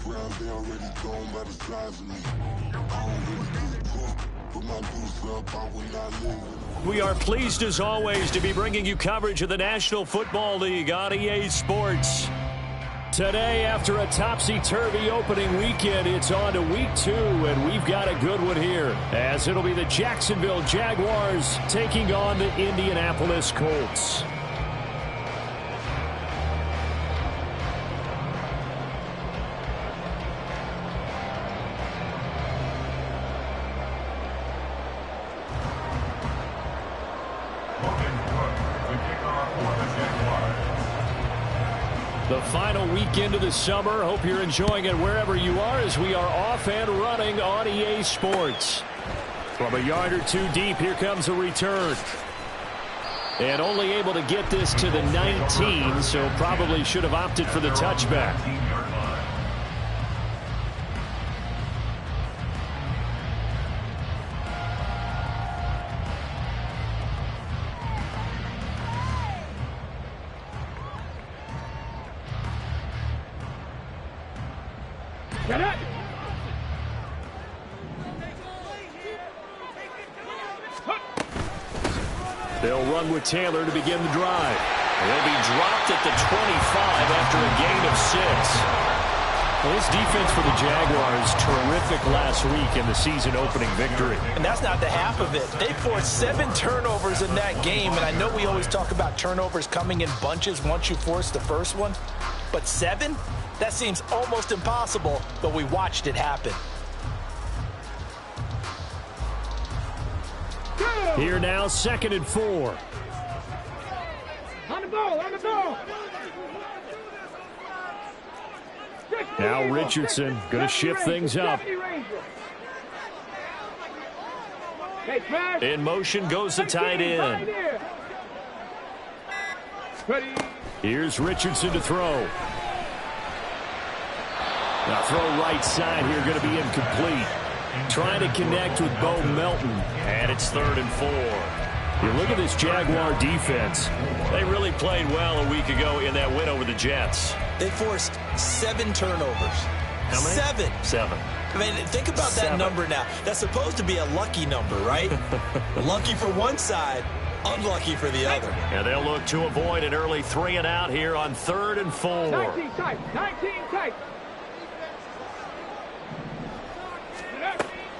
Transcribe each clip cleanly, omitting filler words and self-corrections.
ground, they already gone by the size of me. I don't really give a fuck. Put my boots up, I will not live. We are pleased as always to be bringing you coverage of the National Football League on EA Sports. Today, after a topsy-turvy opening weekend, it's on to week 2, and we've got a good one here, as it'll be the Jacksonville Jaguars taking on the Indianapolis Colts. The final weekend of the summer. Hope you're enjoying it wherever you are as we are off and running on EA Sports. From a yard or two deep, here comes a return. And only able to get this to the 19, so probably should have opted for the touchback. They'll run with Taylor to begin the drive. They'll be dropped at the 25 after a gain of 6. Well, this defense for the Jaguars, terrific last week in the season-opening victory. And that's not the half of it. They forced 7 turnovers in that game, and I know we always talk about turnovers coming in bunches once you force the first one. But 7? That seems almost impossible, but we watched it happen. Here now, 2nd and 4. On the ball, on the ball. Now Richardson going to shift things up. In motion goes the tight end. Here's Richardson to throw. Now throw right side here going to be incomplete. Trying to connect with Bo Melton, and it's 3rd and 4. You look at this Jaguar defense. They really played well a week ago in that win over the Jets. They forced 7 turnovers. How many? 7. I mean, think about that number now. That's supposed to be a lucky number, right? Lucky for one side, unlucky for the other. And they'll look to avoid an early 3 and out here on 3rd and 4. 19 tight, 19 tight.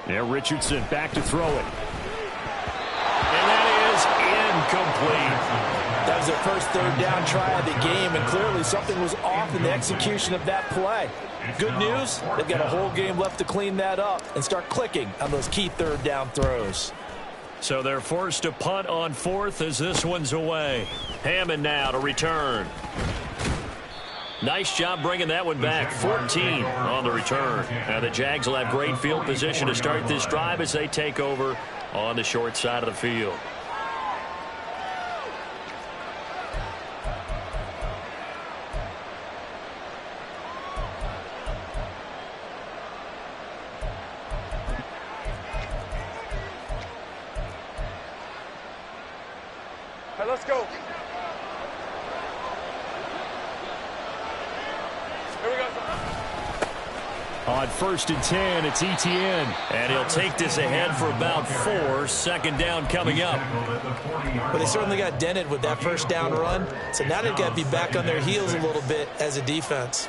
Now Richardson back to throw it. And that is incomplete. That was their first 3rd down try of the game, and clearly something was off in the execution of that play. Good news, they've got a whole game left to clean that up and start clicking on those key 3rd down throws. So they're forced to punt on 4th as this one's away. Hammond now to return. Nice job bringing that one back. 14 on the return. Now the Jags will have great field position to start this drive as they take over on the short side of the field. All right, let's go. On 1st and 10, it's Etienne. And he'll take this ahead for about 4. 2nd down coming up. But they certainly got dented with that first down run. So now they've got to be back on their heels a little bit as a defense.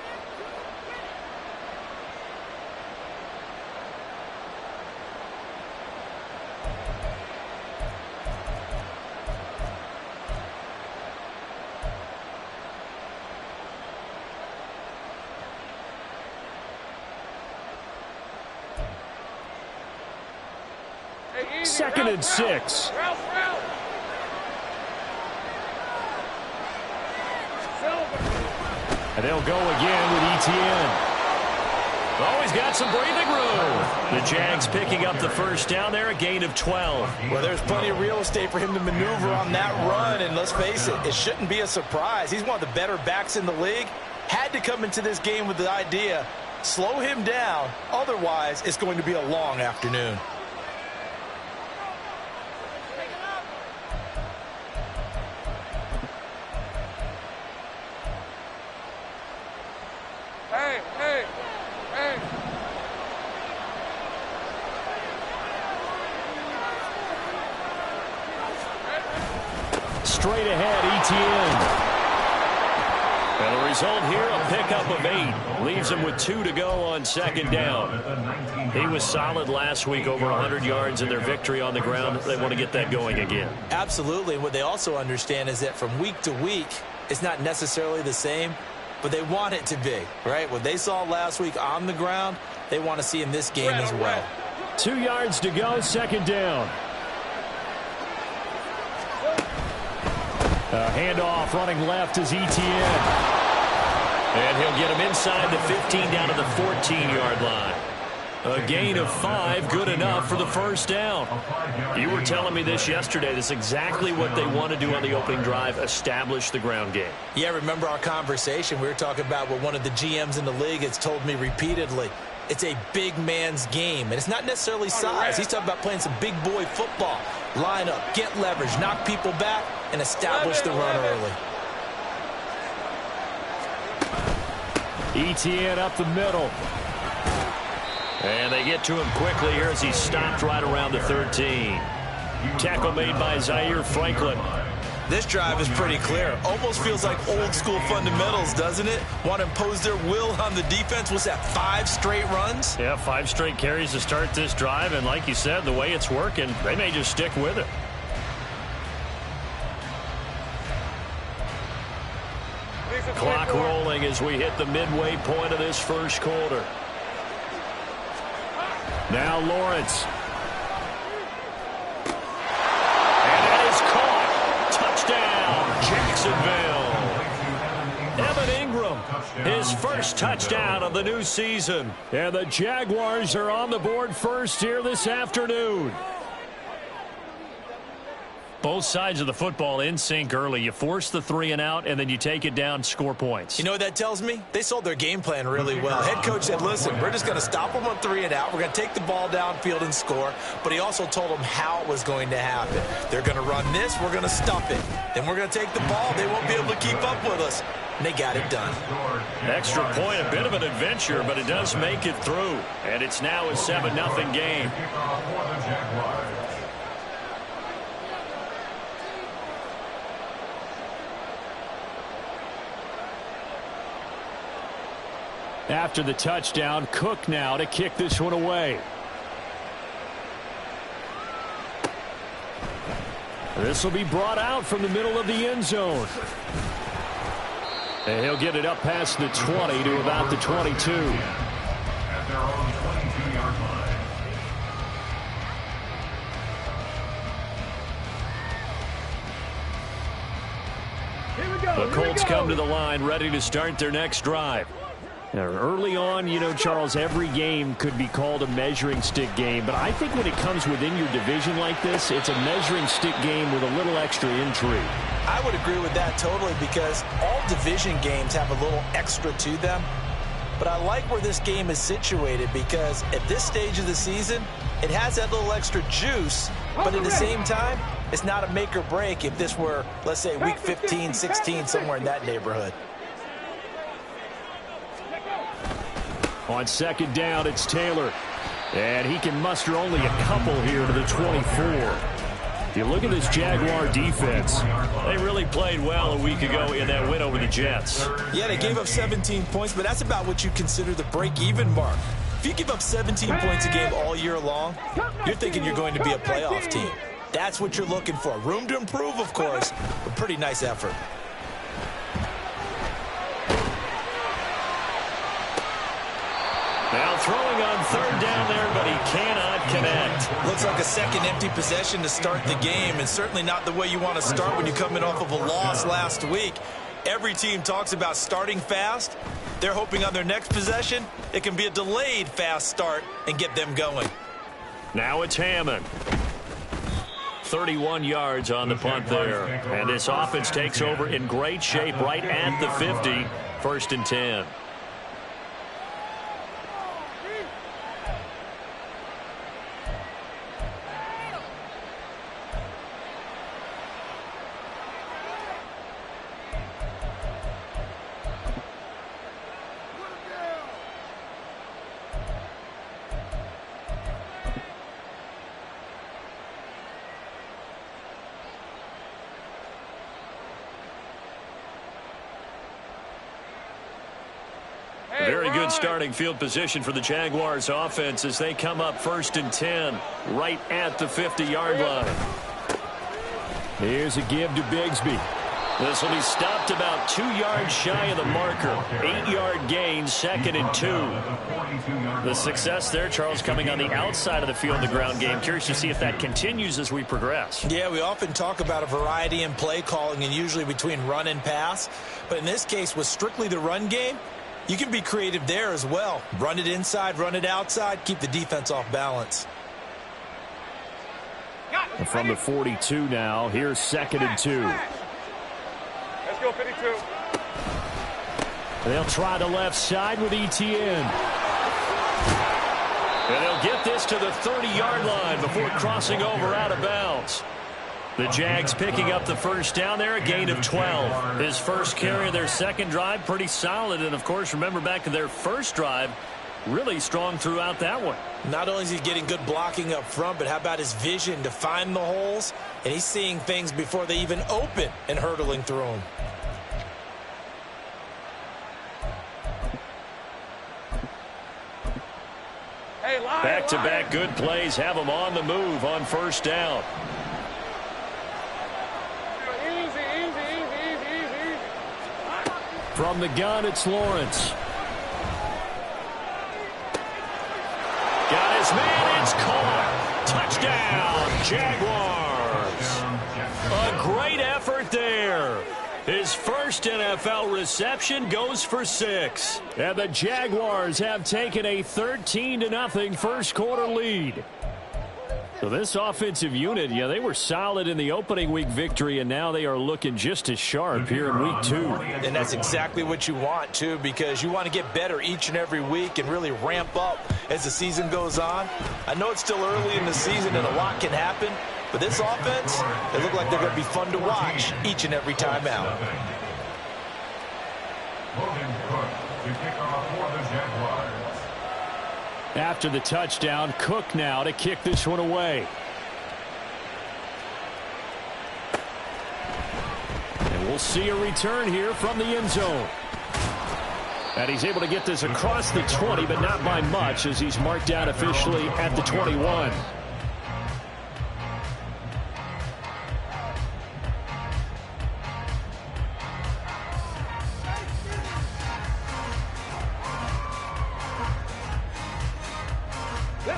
Second and 6. And they'll go again with Etienne. Oh, he's got some breathing room. The Jags picking up the first down there, a gain of 12. Well, there's plenty of real estate for him to maneuver on that run, and let's face it, it shouldn't be a surprise. He's one of the better backs in the league. Had to come into this game with the idea, slow him down, otherwise it's going to be a long afternoon. Straight ahead, ETN. And the result here, a pickup of 8. Leaves him with 2 to go on second down. He was solid last week, over 100 yards in their victory on the ground. They want to get that going again. Absolutely. And what they also understand is that from week to week, it's not necessarily the same, but they want it to be, right? What they saw last week on the ground, they want to see in this game as well. 2 yards to go, second down. Handoff running left is ETN. And he'll get him inside the 15 down to the 14-yard line. A gain of 5, good enough for the first down. You were telling me this yesterday. That's exactly what they want to do on the opening drive, establish the ground game. Yeah, remember our conversation? We were talking about what one of the GMs in the league has told me repeatedly. It's a big man's game, and it's not necessarily size. He's talking about playing some big boy football. Line up, get leverage, knock people back, and establish the run early. ETN up the middle. And they get to him quickly here as he stopped right around the 13. Tackle made by Zaire Franklin. This drive is pretty clear. Almost feels like old school fundamentals, doesn't it? Want to impose their will on the defense. What's that, 5 straight runs? Yeah, 5 straight carries to start this drive. And like you said, the way it's working, they may just stick with it. Clock rolling as we hit the midway point of this first quarter. Now Lawrence. And that is caught. Touchdown, Jacksonville. Evan Ingram, his first touchdown of the new season. And the Jaguars are on the board first here this afternoon. Both sides of the football in sync early. You force the 3 and out, and then you take it down, score points. You know what that tells me? They sold their game plan really well. Head coach said, listen, we're just going to stop them on 3 and out. We're going to take the ball downfield and score. But he also told them how it was going to happen. They're going to run this. We're going to stop it. Then we're going to take the ball. They won't be able to keep up with us. And they got it done. Extra point, a bit of an adventure, but it does make it through. And it's now a 7-0 game. After the touchdown, Cook now to kick this one away. This will be brought out from the middle of the end zone. And he'll get it up past the 20 to about the 22. The Colts come to the line, ready to start their next drive. Now, early on, you know, Charles, every game could be called a measuring stick game. But I think when it comes within your division like this, it's a measuring stick game with a little extra intrigue. I would agree with that totally because all division games have a little extra to them. But I like where this game is situated because at this stage of the season, it has that little extra juice. But at the same time, it's not a make or break if this were, let's say, week 15, 16, somewhere in that neighborhood. On second down, it's Taylor. And he can muster only a couple here to the 24. You look at this Jaguar defense. They really played well a week ago in that win over the Jets. Yeah, they gave up 17 points, but that's about what you consider the break-even mark. If you give up 17 points a game all year long, you're thinking you're going to be a playoff team. That's what you're looking for. Room to improve, of course, but pretty nice effort. Now throwing on third down there, but he cannot connect. Looks like a second empty possession to start the game, and certainly not the way you want to start when you're coming off of a loss last week. Every team talks about starting fast. They're hoping on their next possession, it can be a delayed fast start and get them going. Now it's Hammond. 31 yards on the punt there. And this offense takes over in great shape right at the 50. 1st and 10. Very good starting field position for the Jaguars offense as they come up 1st and 10 right at the 50-yard line. Here's a give to Bigsby. This will be stopped about 2 yards shy of the marker. 8-yard gain, 2nd and 2. The success there, Charles, coming on the outside of the field in the ground game. Curious to see if that continues as we progress. Yeah, we often talk about a variety in play calling and usually between run and pass. But in this case, with strictly the run game, you can be creative there as well. Run it inside, run it outside, keep the defense off balance. And from the 42 now, here's 2nd and 2. Let's go, 52. They'll try the left side with Etienne. And they'll get this to the 30-yard line before crossing over out of bounds. The Jags picking up the first down there, a gain of 12. His first carry of their second drive, pretty solid. And, of course, remember back to their first drive, really strong throughout that one. Not only is he getting good blocking up front, but how about his vision to find the holes? And he's seeing things before they even open and hurdling through them. Back-to-back good plays have them on the move on first down. Easy. From the gun, it's Lawrence. Got his man, it's caught. Touchdown, Jaguars. A great effort there. His first NFL reception goes for 6. And the Jaguars have taken a 13-0 first quarter lead. So this offensive unit, yeah, they were solid in the opening week victory, and now they are looking just as sharp here in week 2. And that's exactly what you want, too, because you want to get better each and every week and really ramp up as the season goes on. I know it's still early in the season and a lot can happen, but this offense, they look like they're going to be fun to watch each and every time out. After the touchdown, Cook now to kick this one away. And we'll see a return here from the end zone. And he's able to get this across the 20, but not by much as he's marked down officially at the 21.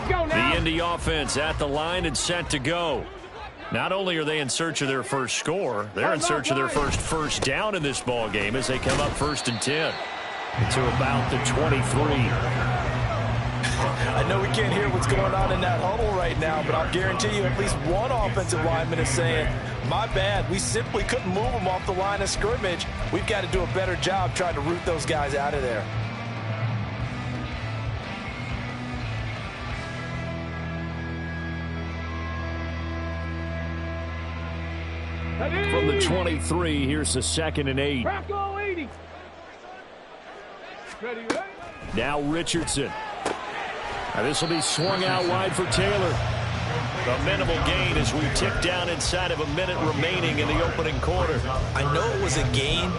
The Indy offense at the line and set to go. Not only are they in search of their first score, they're in search of their first down in this ball game as they come up 1st and 10 to about the 23. I know we can't hear what's going on in that huddle right now, but I'll guarantee you at least one offensive lineman is saying, my bad, we simply couldn't move them off the line of scrimmage. We've got to do a better job trying to root those guys out of there. From the 23, here's the 2nd and 8. Now Richardson. Now this will be swung out wide for Taylor. A minimal gain as we tick down inside of a minute remaining in the opening quarter. I know it was a gain,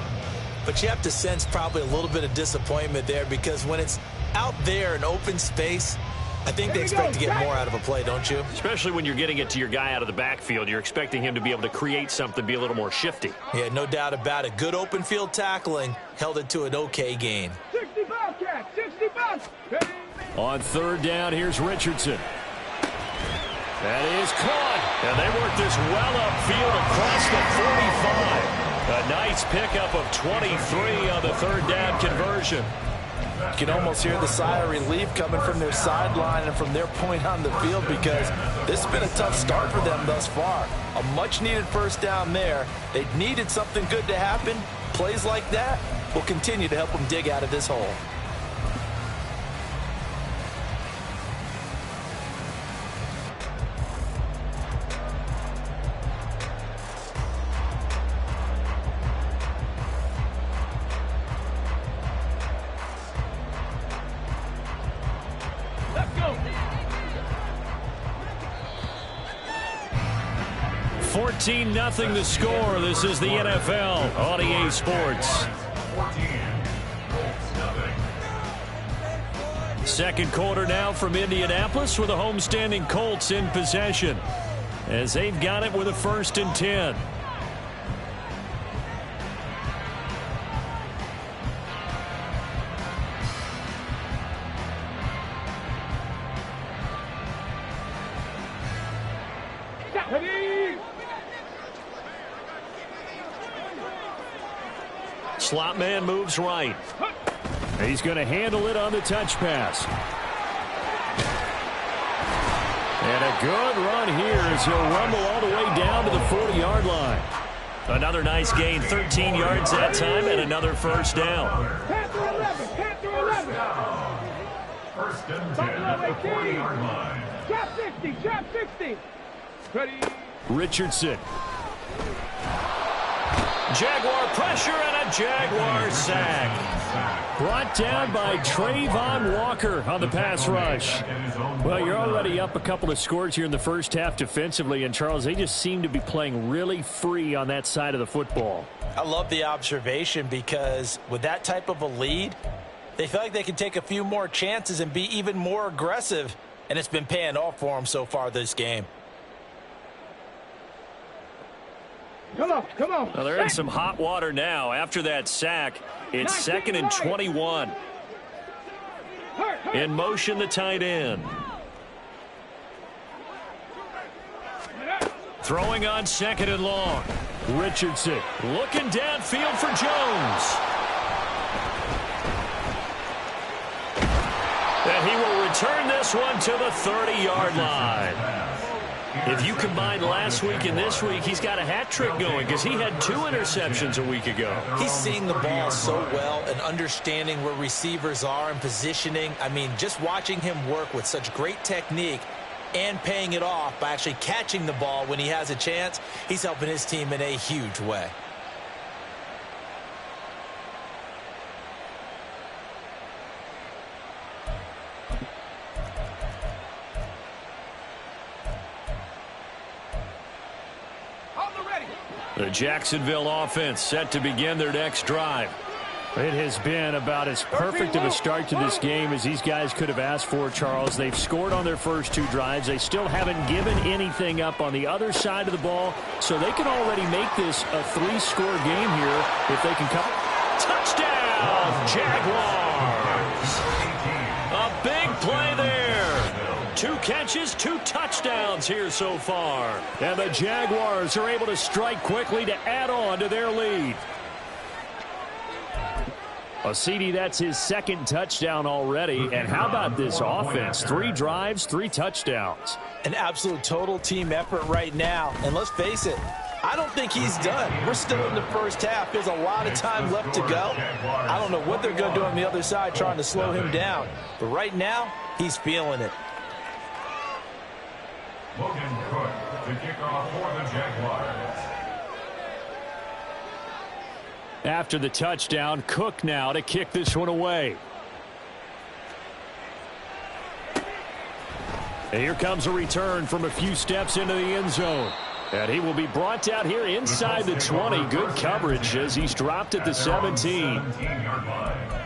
but you have to sense probably a little bit of disappointment there because when it's out there in open space, I think they expect to get more out of a play, don't you? Especially when you're getting it to your guy out of the backfield. You're expecting him to be able to create something, be a little more shifty. Yeah, no doubt about it. Good open field tackling held it to an okay gain. 60 Bobcats, 60 Bobcats. On 3rd down, here's Richardson. That is caught. And they work this well upfield across the 45. A nice pickup of 23 on the 3rd down conversion. You can almost hear the sigh of relief coming from their sideline and from their point on the field because this has been a tough start for them thus far. A much-needed first down there. They needed something good to happen. Plays like that will continue to help them dig out of this hole. Let's go. 14-0 the score. This is the NFL on EA Sports. Second quarter now from Indianapolis with the homestanding Colts in possession as they've got it with a 1st and 10. Slot man moves right. He's going to handle it on the touch pass. And a good run here as he'll rumble all the way down to the 40-yard line. Another nice gain, 13 yards that time, and another 1st down. Panther 11, Panther 11. 1st and 10 at the 40-yard line. Trap 60, trap 60. Ready. Richardson. Jaguar pressure and a Jaguar sack. Brought down by Trayvon Walker on the pass rush. Well, you're already up a couple of scores here in the first half defensively, and Charles, they just seem to be playing really free on that side of the football. I love the observation because with that type of a lead, they feel like they can take a few more chances and be even more aggressive, and it's been paying off for them so far this game. Come on, come on. Well, they're in some hot water now. After that sack, it's 2nd and 21. In motion, the tight end. Throwing on 2nd and long. Richardson looking downfield for Jones. And he will return this one to the 30-yard line. If you combine last week and this week, he's got a hat trick going because he had 2 interceptions a week ago. He's seeing the ball so well and understanding where receivers are and positioning. I mean, just watching him work with such great technique and paying it off by actually catching the ball when he has a chance, he's helping his team in a huge way. The Jacksonville offense set to begin their next drive. It has been about as perfect of a start to this game as these guys could have asked for, Charles. They've scored on their first 2 drives. They still haven't given anything up on the other side of the ball, so they can already make this a 3-score game here if they can come. Touchdown, Jaguars! A big play there. 2 catches, 2 touchdowns here so far. And the Jaguars are able to strike quickly to add on to their lead. CD, that's his 2nd touchdown already. And how about this offense? 3 drives, 3 touchdowns. An absolute total team effort right now. And let's face it, I don't think he's done. We're still in the first half. There's a lot of time left to go. I don't know what they're going to do on the other side trying to slow him down. But right now, he's feeling it. Logan Cook to kick off for the Jaguars. After the touchdown, Cook now to kick this one away. And here comes a return from a few steps into the end zone. And he will be brought down here inside the 20. Good coverage as he's dropped at the 17. 17-yard line.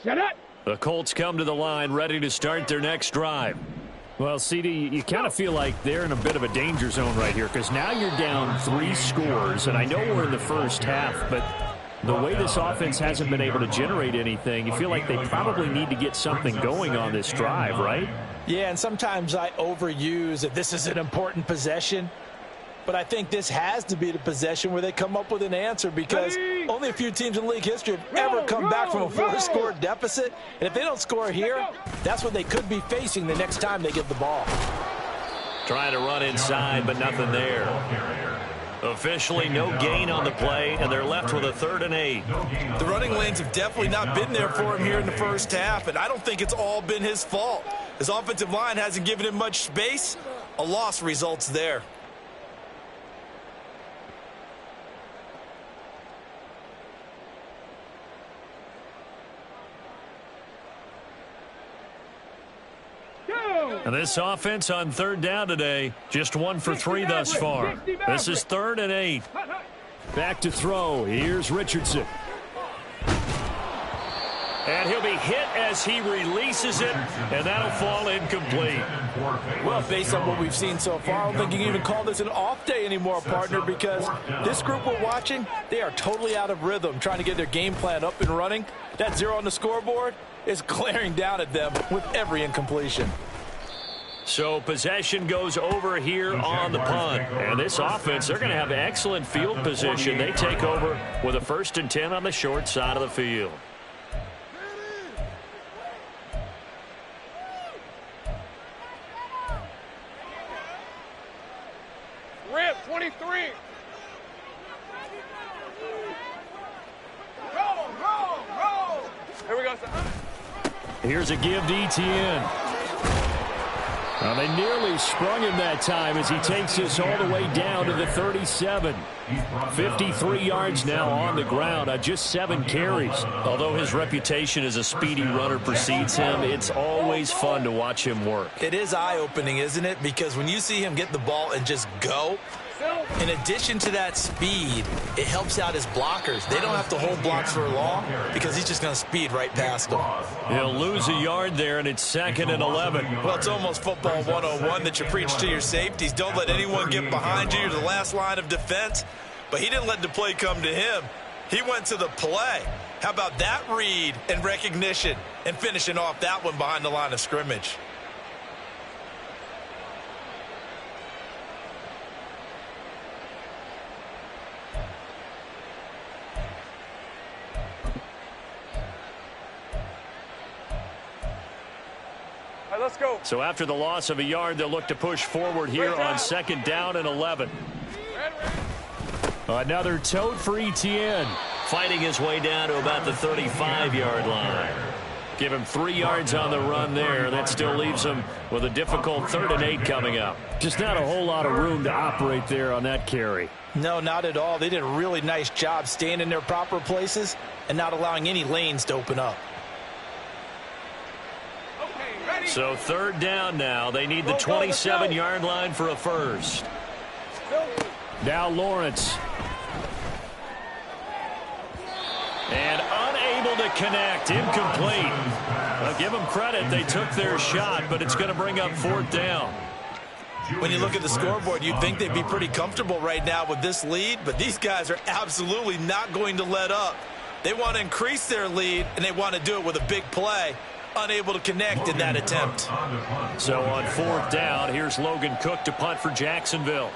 Shut up. The Colts come to the line ready to start their next drive. Well, CD, you kind of feel like they're in a bit of a danger zone right here because now you're down 3 scores, and I know we're in the first half, but the way this offense hasn't been able to generate anything, you feel like they probably need to get something going on this drive, right? Yeah, and sometimes I overuse that this is an important possession. But I think this has to be the possession where they come up with an answer because only a few teams in league history have ever come back from a 4-score deficit. And if they don't score here, that's what they could be facing the next time they get the ball. Trying to run inside, but nothing there. Officially no gain on the play, and they're left with a 3rd and 8. The running lanes have definitely not been there for him here in the first half, and I don't think it's all been his fault. His offensive line hasn't given him much space. A loss results there. And this offense on third down today, just 1 for 3 thus far. This is 3rd and 8. Back to throw. Here's Richardson. And he'll be hit as he releases it, and that'll fall incomplete. Well, based on what we've seen so far, I don't think you can even call this an off day anymore, partner, because this group we're watching, they are totally out of rhythm, trying to get their game plan up and running. That 0 on the scoreboard is glaring down at them with every incompletion. So possession goes over here on the punt. And this offense, they're going to have excellent field position. They take over with a 1st and 10 on the short side of the field. Rip, 23. Roll. Here we go, son. Here's a give to Etienne. Well, they nearly sprung him that time as he takes this all the way down to the 37. 53 yards now on the ground on just 7 carries. Although his reputation as a speedy runner precedes him, it's always fun to watch him work. It is eye-opening, isn't it? Because when you see him get the ball and just go, in addition to that speed, it helps out his blockers. They don't have to hold blocks for long because he's just going to speed right past them. He'll lose a yard there, and it's 2nd and 11. Well, it's almost football 101 that you preach to your safeties. Don't let anyone get behind you. You're the last line of defense. But he didn't let the play come to him. He went to the play. How about that read and recognition and finishing off that one behind the line of scrimmage? Let's go. So after the loss of a yard, they'll look to push forward here on 2nd down and 11. Another tote for Etienne. Fighting his way down to about the 35-yard line. Give him 3 yards on the run there. That still leaves him with a difficult 3rd and 8 coming up. Just not a whole lot of room to operate there on that carry. No, not at all. They did a really nice job staying in their proper places and not allowing any lanes to open up. So 3rd down now. They need the 27-yard line for a first. Now Lawrence. And unable to connect. Incomplete. Well, give them credit. They took their shot, but it's going to bring up 4th down. When you look at the scoreboard, you'd think they'd be pretty comfortable right now with this lead, but these guys are absolutely not going to let up. They want to increase their lead, and they want to do it with a big play. Unable to connect in that attempt. So on 4th down, here's Logan Cook to punt for Jacksonville.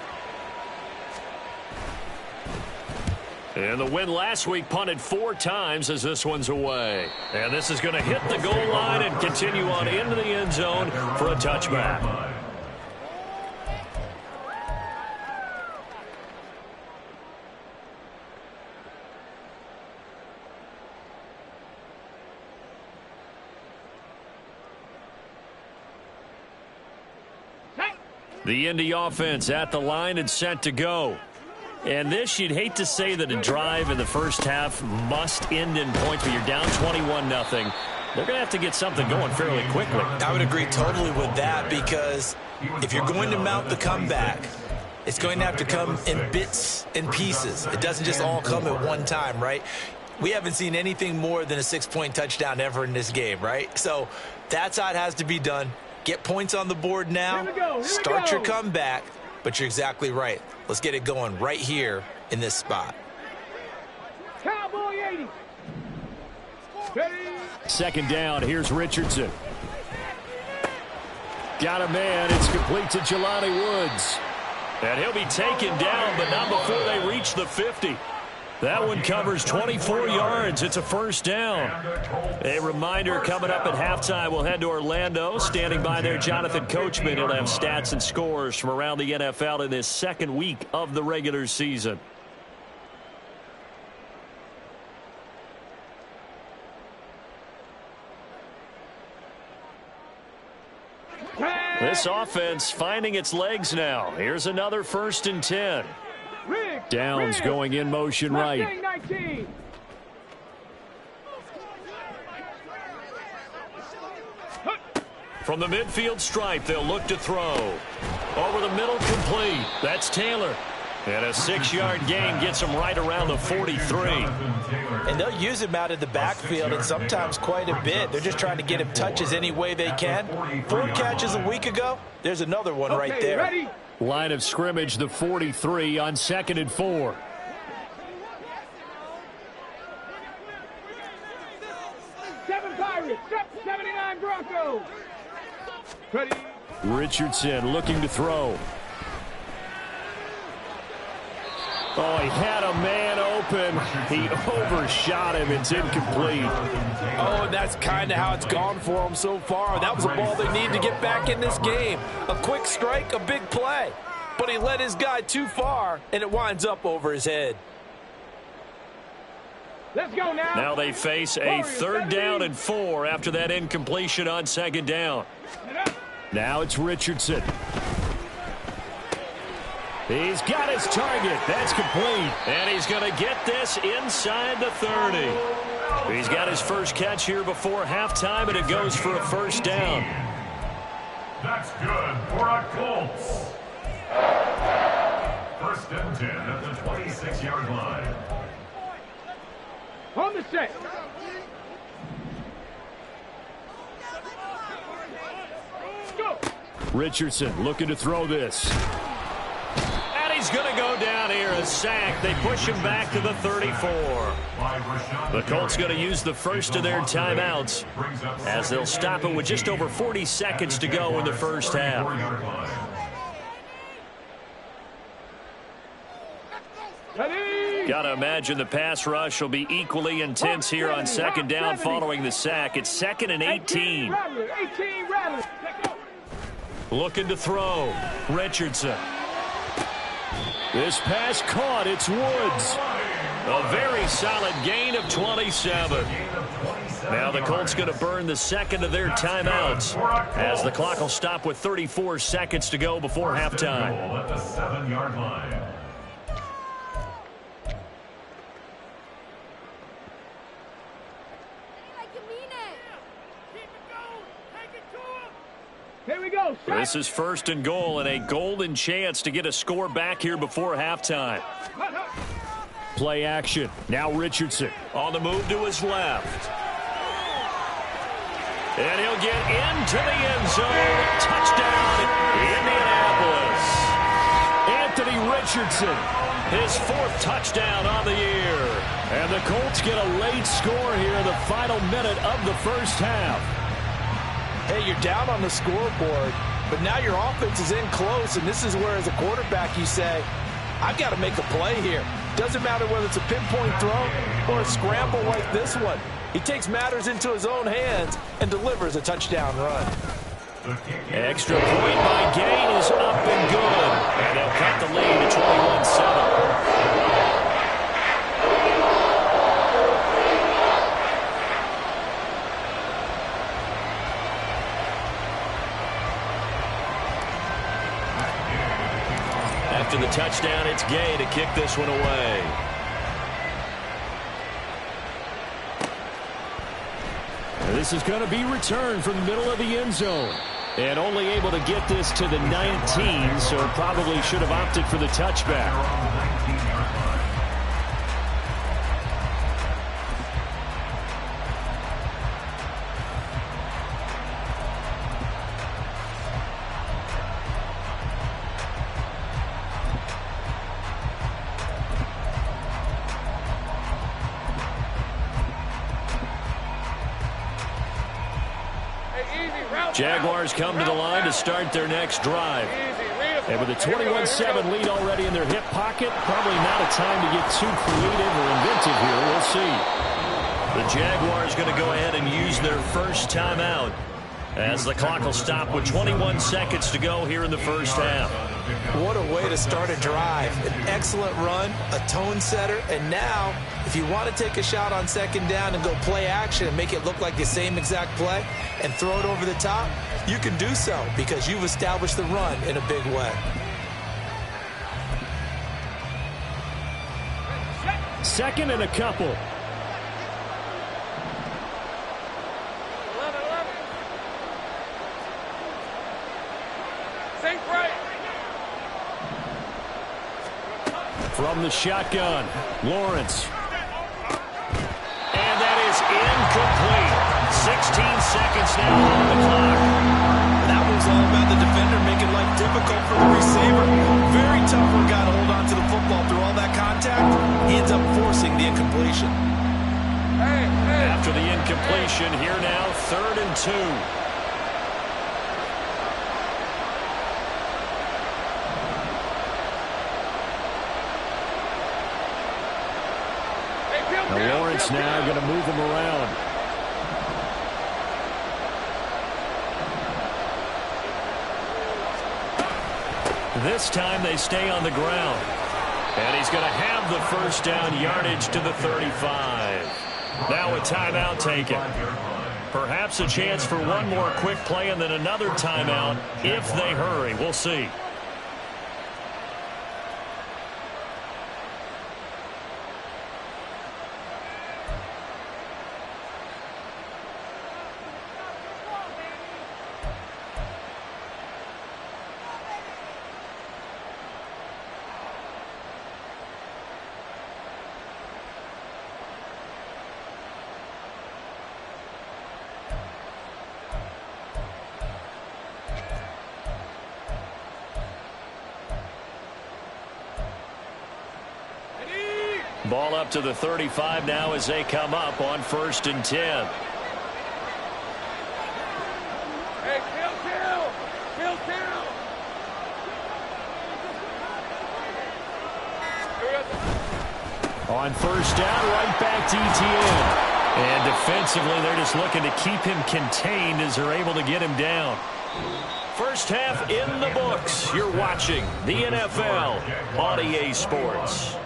And the win last week punted 4 times as this one's away. And this is going to hit the goal line and continue on into the end zone for a touchback. The Indy offense at the line and set to go. And this, you'd hate to say that a drive in the first half must end in points, but you're down 21-0. They're going to have to get something going fairly quickly. I would agree totally with that, because if you're going to mount the comeback, it's going to have to come in bits and pieces. It doesn't just all come at one time, right? We haven't seen anything more than a 6-point touchdown ever in this game, right? So that's how it has to be done. Get points on the board now. Start your comeback. But you're exactly right. Let's get it going right here in this spot. Cowboy 80. 2nd down. Here's Richardson. Got a man. It's complete to Jelani Woods. And he'll be taken down, but not before they reach the 50. That one covers 24 yards. It's a 1st down. A reminder, coming up at halftime, we'll head to Orlando. Standing by there, Jonathan Coachman. He'll have stats and scores from around the NFL in this 2nd week of the regular season. This offense finding its legs now. Here's another 1st and 10. Downs going in motion right. From the midfield stripe, they'll look to throw. Over the middle, complete. That's Taylor. And a 6-yard gain gets him right around the 43. And they'll use him out in the backfield, and sometimes quite a bit. They're just trying to get him touches any way they can. 4 catches a week ago. There's another one right there. Ready? Line of scrimmage, the 43 on 2nd and 4. Seven Pirates, 79 Broncos. Ready? Richardson looking to throw. Oh, he had a man open. He overshot him. It's incomplete. Oh, and that's kind of how it's gone for them so far. That was a ball they need to get back in this game. A quick strike, a big play. But he led his guy too far, and it winds up over his head. Let's go now. Now they face a 3rd down and 4 after that incompletion on 2nd down. Now it's Richardson. He's got his target. That's complete. And he's going to get this inside the 30. He's got his first catch here before halftime, and it goes for a 1st down. That's good for a Colts. 1st and 10 at the 26-yard line. On the set. Go. Richardson looking to throw this. And he's going to go down here, a sack. They push him back to the 34. The Colts going to use the first of their timeouts as they'll stop it with just over 40 seconds to go in the first half. Ready? Got to imagine the pass rush will be equally intense here on 2nd down following the sack. It's 2nd and 18. 18 Rattler. Looking to throw. Richardson. This pass caught. It's Woods. A very solid gain of 27. Now the Colts going to burn the 2nd of their timeouts as the clock will stop with 34 seconds to go before halftime. At the 7-yard line. Here we go. This is 1st and goal and a golden chance to get a score back here before halftime. Play action. Now Richardson on the move to his left. And he'll get into the end zone. Touchdown, Indianapolis. Anthony Richardson, his 4th touchdown on the year. And the Colts get a late score here in the final minute of the first half. Hey, you're down on the scoreboard, but now your offense is in close, and this is where, as a quarterback, you say, I've got to make a play here. Doesn't matter whether it's a pinpoint throw or a scramble like this one. He takes matters into his own hands and delivers a touchdown run. Extra point by Gain is up and good. And they'll cut the lead to 21-7. After the touchdown, it's Gay to kick this one away. This is going to be returned from the middle of the end zone. And only able to get this to the 19, so probably should have opted for the touchback. Jaguars come to the line to start their next drive. And with a 21-7 lead already in their hip pocket, probably not a time to get too creative or inventive here. We'll see. The Jaguars going to go ahead and use their first timeout as the clock will stop with 21 seconds to go here in the first half. What a way to start a drive. An excellent run, a tone setter, and now, if you want to take a shot on 2nd down and go play action and make it look like the same exact play and throw it over the top, you can do so because you've established the run in a big way. Second and a couple. From the shotgun, Lawrence. And that is incomplete. 16 seconds now on the clock. That was all about the defender making life difficult for the receiver. Very tough for a guy to hold on to the football through all that contact. He ends up forcing the incompletion. After the incompletion, here now, 3rd and 2. Now Lawrence now going to move him around. This time they stay on the ground. And he's going to have the first down yardage to the 35. Now a timeout taken. Perhaps a chance for one more quick play and then another timeout if they hurry. We'll see. Ball up to the 35 now as they come up on 1st and 10. Hey, kill. On 1st down, right back to ETN. And defensively, they're just looking to keep him contained as they're able to get him down. First half in the books. You're watching the NFL on EA Sports.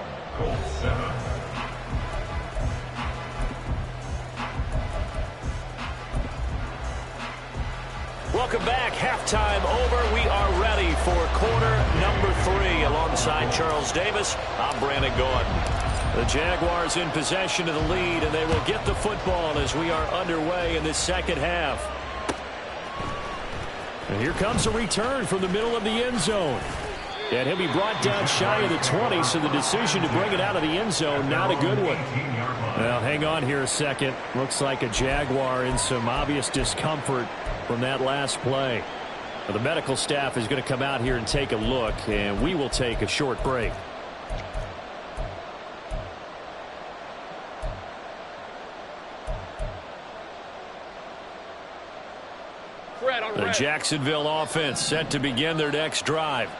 Welcome back. Halftime over. We are ready for quarter number 3. Alongside Charles Davis, I'm Brandon Gordon. The Jaguars in possession of the lead, and they will get the football as we are underway in this second half. And here comes a return from the middle of the end zone. And he'll be brought down shy of the 20, so the decision to bring it out of the end zone, not a good one. Well, hang on here a second. Looks like a Jaguar in some obvious discomfort from that last play. Well, the medical staff is going to come out here and take a look, and we will take a short break. The Jacksonville offense set to begin their next drive.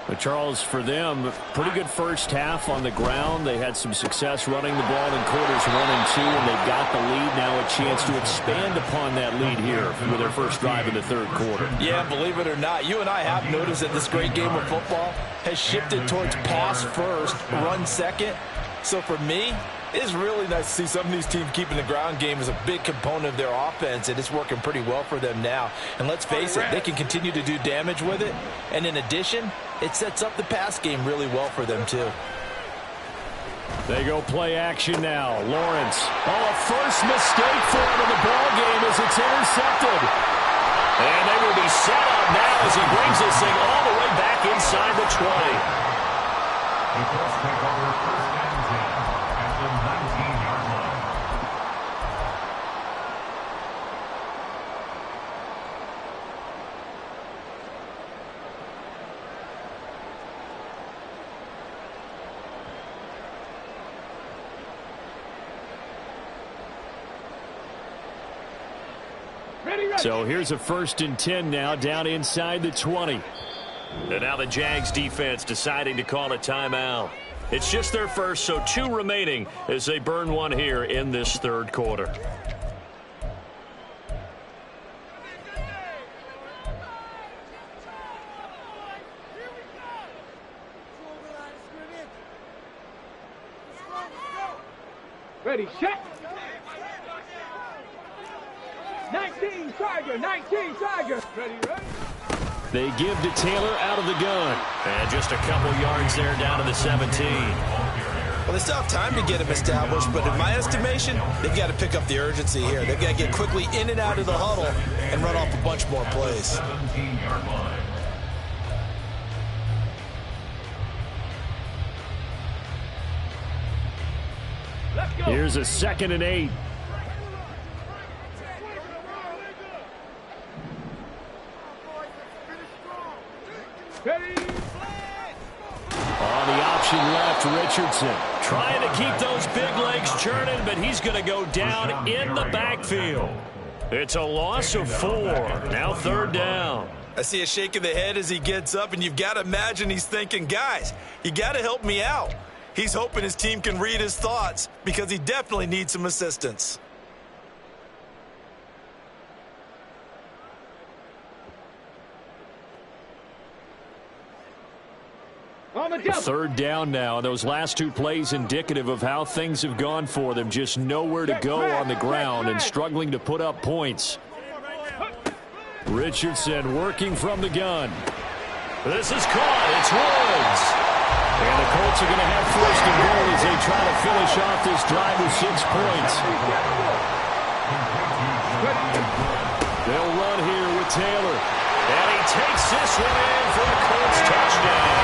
But Charles, for them, pretty good first half on the ground. They had some success running the ball in quarters 1 and 2, and they've got the lead. Now a chance to expand upon that lead here with their first drive in the 3rd quarter. Yeah, believe it or not, you and I have noticed that this great game of football has shifted towards pass first, run second. So for me, it's really nice to see some of these teams keeping the ground game as a big component of their offense, and it's working pretty well for them now. And let's face it, they can continue to do damage with it. And in addition, it sets up the pass game really well for them, too. They go play action now. Lawrence. Oh, a first mistake for him in the ball game as it's intercepted. And they will be set up now as he brings this thing all the way back inside the 20. The first take over 1st and 10 at the 19-yard line. So here's a 1st and 10 now down inside the 20. And now the Jags defense deciding to call a timeout. It's just their first, so 2 remaining as they burn one here in this 3rd quarter. Ready, check. 19 Tiger, 19 Tiger. Ready. They give to Taylor out of the gun. And just a couple yards there down to the 17. Well, they still have time to get him established, but in my estimation, they've got to pick up the urgency here. They've got to get quickly in and out of the huddle and run off a bunch more plays. Here's a 2nd and 8. On the option left, Richardson trying to keep those big legs churning, but he's going to go down in the backfield. It's a loss of 4. Now 3rd down. I see a shake of the head as he gets up, and you've got to imagine he's thinking, guys, you got to help me out. He's hoping his team can read his thoughts because he definitely needs some assistance. Third down now. Those last 2 plays indicative of how things have gone for them. Just nowhere to go on the ground and struggling to put up points. Richardson working from the gun. This is caught. It's Woods. And the Colts are going to have 1st and goal as they try to finish off this drive with 6 points. They'll run here with Taylor. And he takes this one in for a Colts touchdown.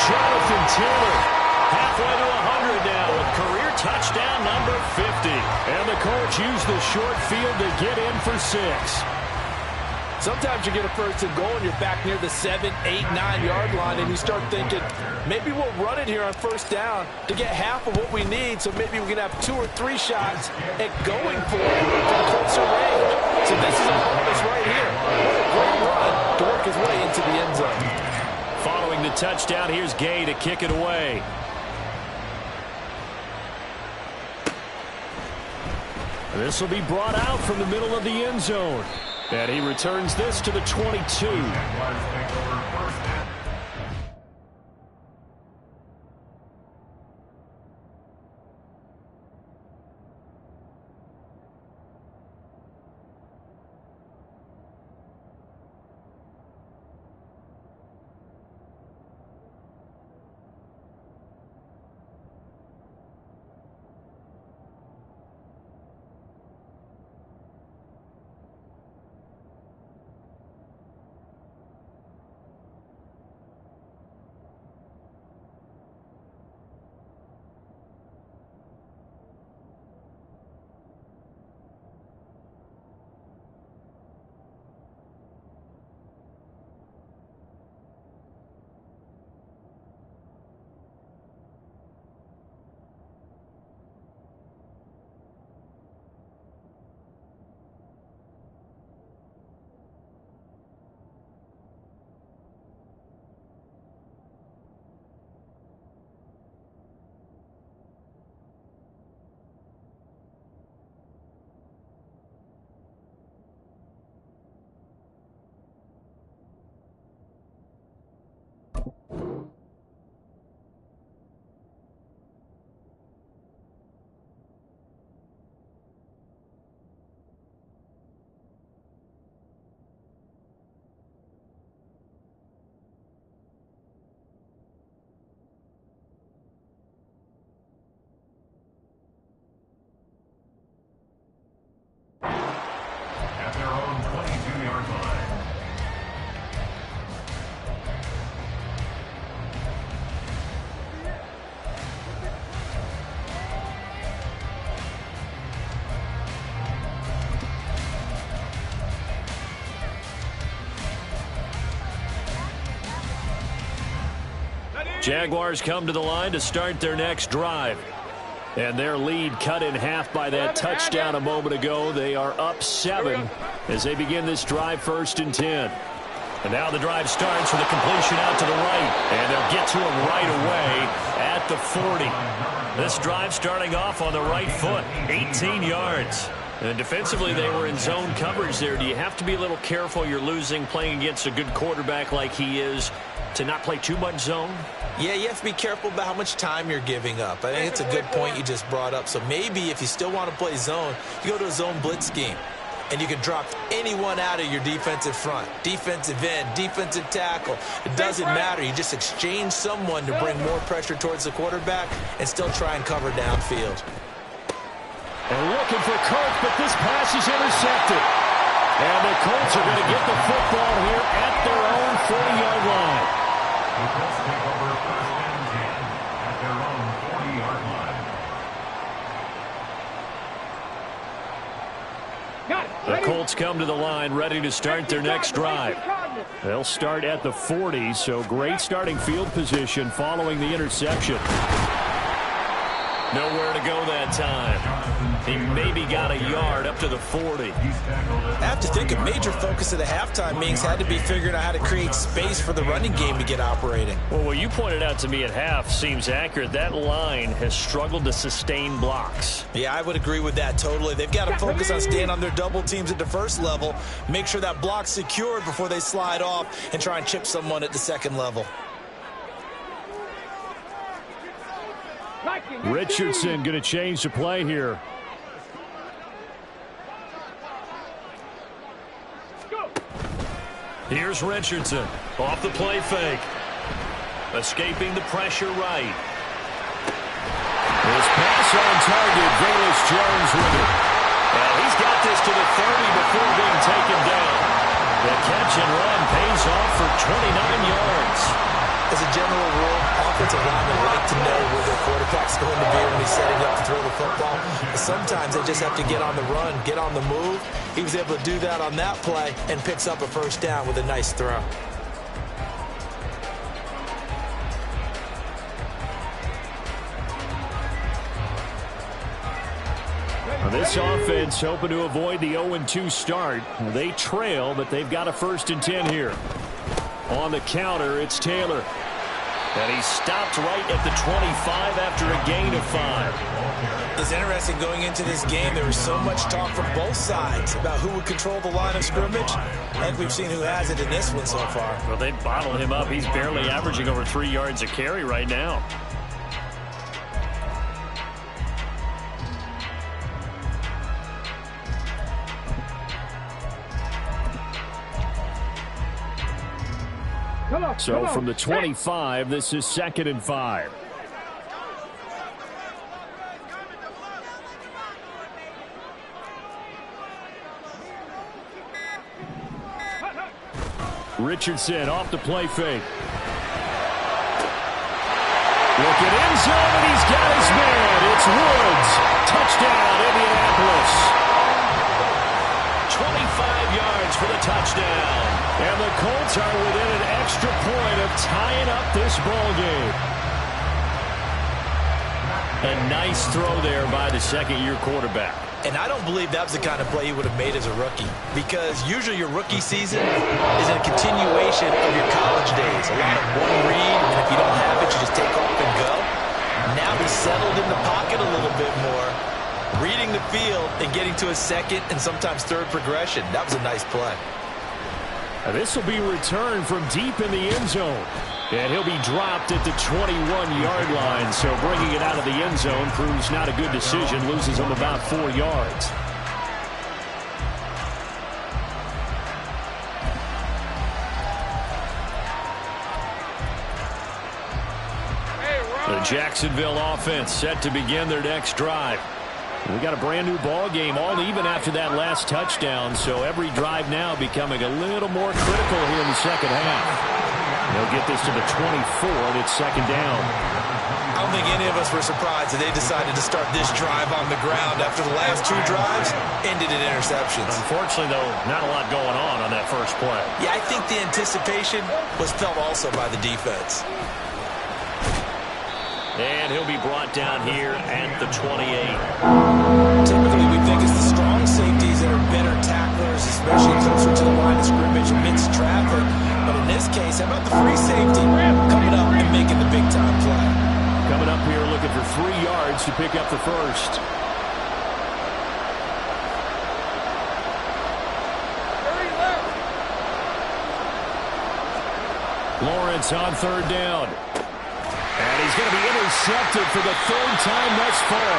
Jonathan Taylor, halfway to 100 now with career touchdown number 50. And the Colts use the short field to get in for 6. Sometimes you get a 1st and goal and you're back near the 7, 8, 9-yard line, and you start thinking, maybe we'll run it here on 1st down to get half of what we need, so maybe we can have 2 or 3 shots at going for it from closer range. So this is a bonus right here. What a great run to work his way into the end zone. Following the touchdown, here's Gay to kick it away. This will be brought out from the middle of the end zone. And he returns this to the 22. At their own 22-yard line. Jaguars come to the line to start their next drive. And their lead cut in half by that touchdown a moment ago. They are up 7 as they begin this drive 1st and 10. And now the drive starts with a completion out to the right. And they'll get to him right away at the 40. This drive starting off on the right foot, 18 yards. And defensively, they were in zone coverage there. Do you have to be a little careful? You're losing playing against a good quarterback like he is to not play too much zone? Yeah, you have to be careful about how much time you're giving up. I think it's a good point you just brought up. So maybe if you still want to play zone, you go to a zone blitz scheme. And you can drop anyone out of your defensive front. Defensive end, defensive tackle. It doesn't matter. You just exchange someone to bring more pressure towards the quarterback and still try and cover downfield. And looking for Kirk, but this pass is intercepted. And the Colts are going to get the football here at their own 40-yard line. The Colts take over 1st and 10 at their own 40-yard line. come to the line, ready to start their next drive. They'll start at the 40, so great starting field position following the interception. Nowhere to go that time. He maybe got a yard up to the 40. I have to think a major focus of the halftime meetings had to be figuring out how to create space for the running game to get operating. Well, what you pointed out to me at half seems accurate. That line has struggled to sustain blocks. Yeah, I would agree with that totally. They've got to focus on staying on their double teams at the first level, make sure that block's secured before they slide off and try and chip someone at the second level. Richardson going to change the play here. Here's Richardson off the play fake. Escaping the pressure right. His pass on target. Velus Jones with it. And he's got this to the 30 before being taken down. The catch and run pays off for 29 yards. As a general rule, offensive linemen like to know where their quarterback's going to be when he's setting up to throw the football. But sometimes they just have to get on the run, get on the move. He was able to do that on that play and picks up a first down with a nice throw. This offense hoping to avoid the 0-2 start. They trail, but they've got a 1st and 10 here. On the counter, it's Taylor. And he stopped right at the 25 after a gain of 5. It's interesting going into this game. There was so much talk from both sides about who would control the line of scrimmage. I think we've seen who has it in this one so far. Well, they bottled him up. He's barely averaging over 3 yards a carry right now. So from the 25, this is 2nd and 5. Richardson off the play fake. Look at end zone, and he's got his man. It's Woods. Touchdown, Indianapolis. 25 yards for the touchdown. And the Colts are within an extra point of tying up this ball game. A nice throw there by the second-year quarterback. And I don't believe that was the kind of play he would have made as a rookie, because usually your rookie season is a continuation of your college days. A lot of one read, and if you don't have it, you just take off and go. Now he's settled in the pocket a little bit more, reading the field and getting to a second and sometimes third progression. That was a nice play. This will be returned from deep in the end zone. And he'll be dropped at the 21-yard line. So bringing it out of the end zone proves not a good decision. Loses him about 4 yards. The Jacksonville offense set to begin their next drive. We got a brand new ball game, all even after that last touchdown. So every drive now becoming a little more critical here in the second half. They'll get this to the 24, and it's 2nd down. I don't think any of us were surprised that they decided to start this drive on the ground after the last 2 drives ended in interceptions. Unfortunately, though, not a lot going on that first play. Yeah, I think the anticipation was felt also by the defense. And he'll be brought down here at the 28. Typically, we think it's the strong safeties that are better tacklers, especially closer to the line of scrimmage amidst traffic. But in this case, how about the free safety coming up and making the big-time play? Coming up here looking for 3 yards to pick up the first. Lawrence on 3rd down. And he's going to be intercepted for the 3rd time thus far.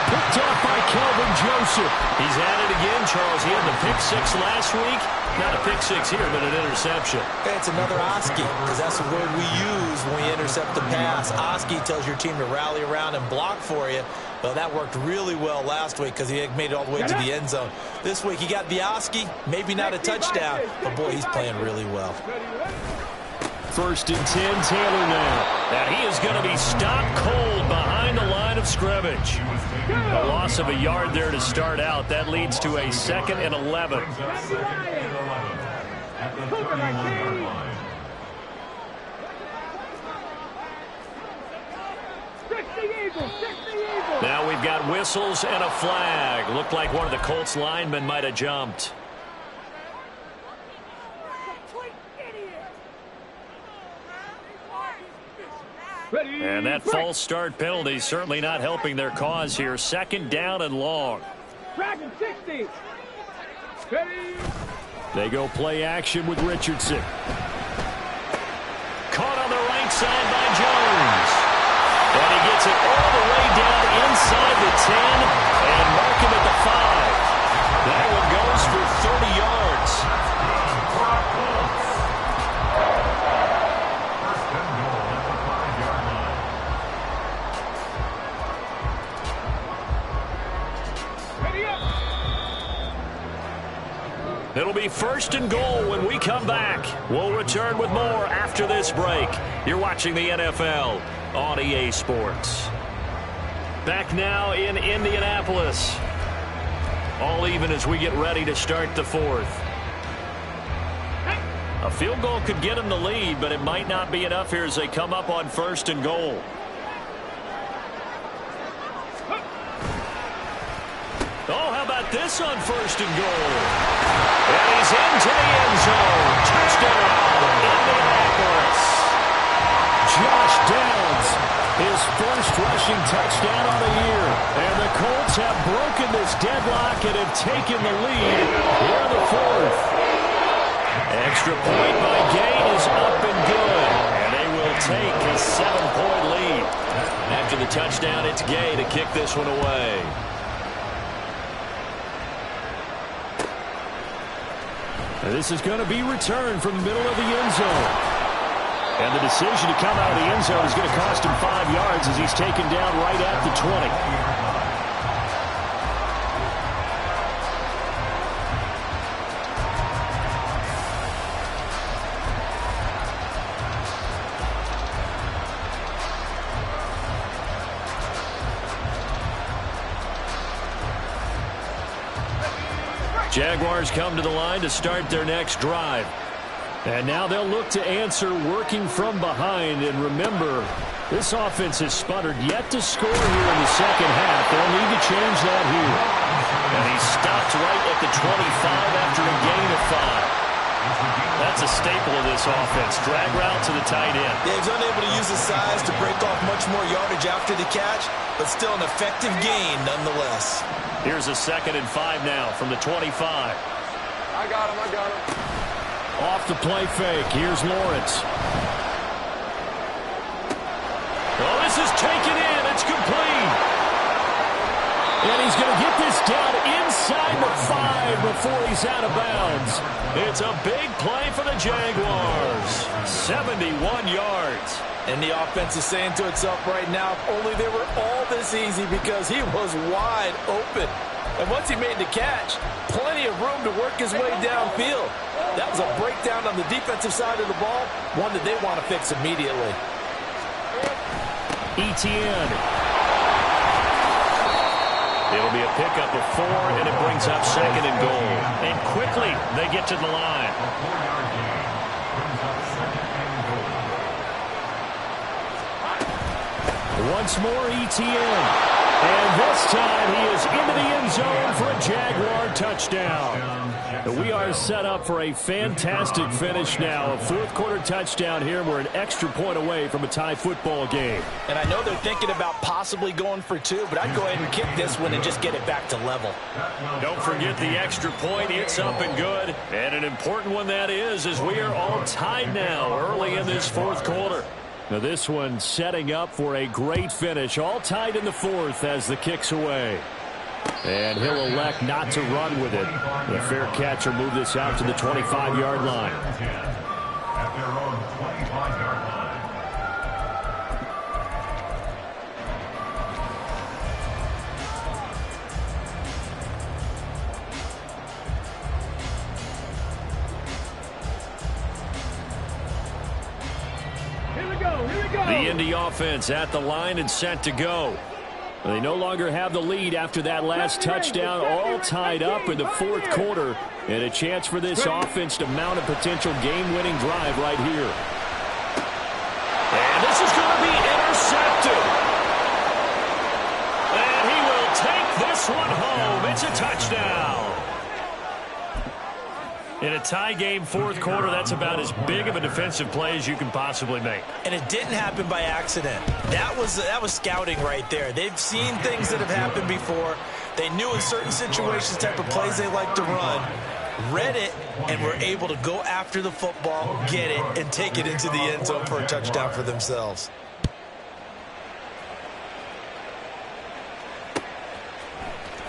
Picked off by Kelvin Joseph. He's at it again, Charles. He had the pick 6 last week. Not a pick 6 here, but an interception. It's another Oski, because that's the word we use when we intercept the pass. Oski tells your team to rally around and block for you. Well, that worked really well last week because he made it all the way to the end zone. This week he got the Oski, maybe not a touchdown, but boy, he's playing really well. first and 10. Taylor now. And he is going to be stopped cold behind the line of scrimmage. A loss of a yard there to start out. That leads to a 2nd and 11. Now we've got whistles and a flag. Looked like one of the Colts linemen might have jumped. And that false start penalty certainly not helping their cause here. 2nd down and long. They go play action with Richardson. Caught on the right side by Jones. And he gets it all the way down inside the 10 and mark him at the 5. That one goes for 30 yards. It'll be 1st and goal when we come back. We'll return with more after this break. You're watching the NFL on EA Sports. Back now in Indianapolis. All even as we get ready to start the 4th. A field goal could get them the lead, but it might not be enough here as they come up on 1st and goal. Oh, how about this on 1st and goal? And he's into the end zone. Touchdown, Indianapolis. Josh Downs, his first rushing touchdown on the year. And the Colts have broken this deadlock and have taken the lead here in the 4th. Extra point by Gay is up and good. And they will take a 7-point lead. After the touchdown, it's Gay to kick this one away. This is going to be returned from the middle of the end zone. And the decision to come out of the end zone is going to cost him 5 yards as he's taken down right at the 20. Jaguars come to the line to start their next drive. And now they'll look to answer working from behind. And remember, this offense has sputtered yet to score here in the second half. They'll need to change that here. And he stopped right at the 25 after a gain of 5. That's a staple of this offense. Drag route to the tight end. Yeah, he's unable to use his size to break off much more yardage after the catch, but still an effective gain nonetheless. Here's a 2nd and 5 now from the 25. I got him. Off the play fake. Here's Lawrence. Oh, this is taken in. It's complete. And he's going to get this down inside the 5 before he's out of bounds. It's a big play for the Jaguars. 71 yards. And the offense is saying to itself right now, if only they were all this easy, because he was wide open. And once he made the catch, plenty of room to work his way downfield. That was a breakdown on the defensive side of the ball, one that they want to fix immediately. Etienne. It'll be a pickup of 4, and it brings up 2nd and goal. And quickly, they get to the line. Once more, Etienne. And this time he is into the end zone for a Jaguar touchdown. We are set up for a fantastic finish now. A 4th quarter touchdown here. We're an extra point away from a tie football game. And I know they're thinking about possibly going for 2, but I'd go ahead and kick this one and just get it back to level. Don't forget the extra point. It's up and good. And an important one that is, as we are all tied now early in this 4th quarter. Now this one setting up for a great finish. All tied in the 4th as the kick's away. And he'll elect not to run with it. The fair catch will move this out to the 25-yard line. At their own 25-yard line. Here we go. Here we go. The Indy offense at the line and set to go. They no longer have the lead after that last touchdown, all tied up in the fourth quarter, and a chance for this offense to mount a potential game-winning drive right here. And this is going to be intercepted. And he will take this one home. It's a touchdown. In a tie game, fourth quarter, that's about as big of a defensive play as you can possibly make. And it didn't happen by accident. That was scouting right there. They've seen things that have happened before. They knew in certain situations the type of plays they like to run, read it, and were able to go after the football, get it, and take it into the end zone for a touchdown for themselves.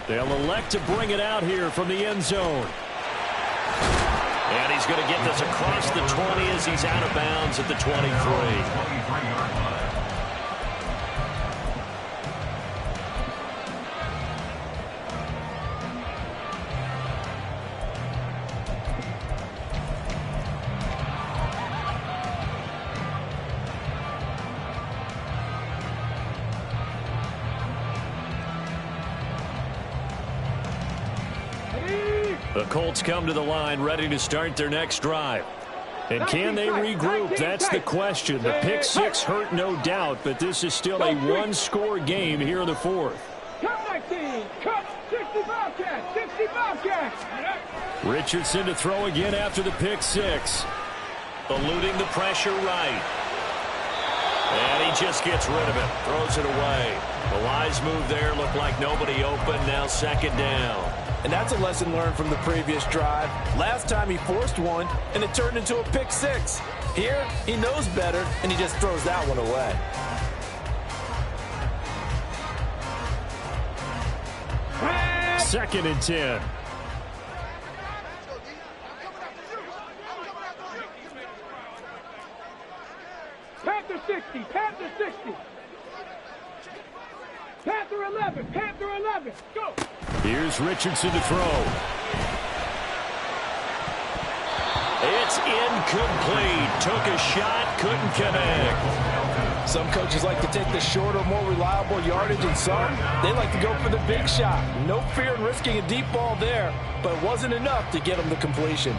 They'll elect to bring it out here from the end zone. And he's going to get this across the 20 as he's out of bounds at the 23. The Colts come to the line ready to start their next drive. And can they regroup? That's the question. The pick six hurt, no doubt, but this is still a one-score game here in the fourth. Cut my team. Cut 60 Bobcats. 60 Bobcats. Richardson to throw again after the pick six. Eluding the pressure right. And he just gets rid of it. Throws it away. The wise move there. Looked like nobody open. Now second down. And that's a lesson learned from the previous drive. Last time he forced one, and it turned into a pick six. Here, he knows better, and he just throws that one away. Second and 10. Panther 60. Panther 60. Panther 11. Panther 11. Go. Here's Richardson to throw. It's incomplete. Took a shot, couldn't connect. Some coaches like to take the shorter, more reliable yardage, and some, they like to go for the big shot. No fear in risking a deep ball there, but it wasn't enough to get them the completion.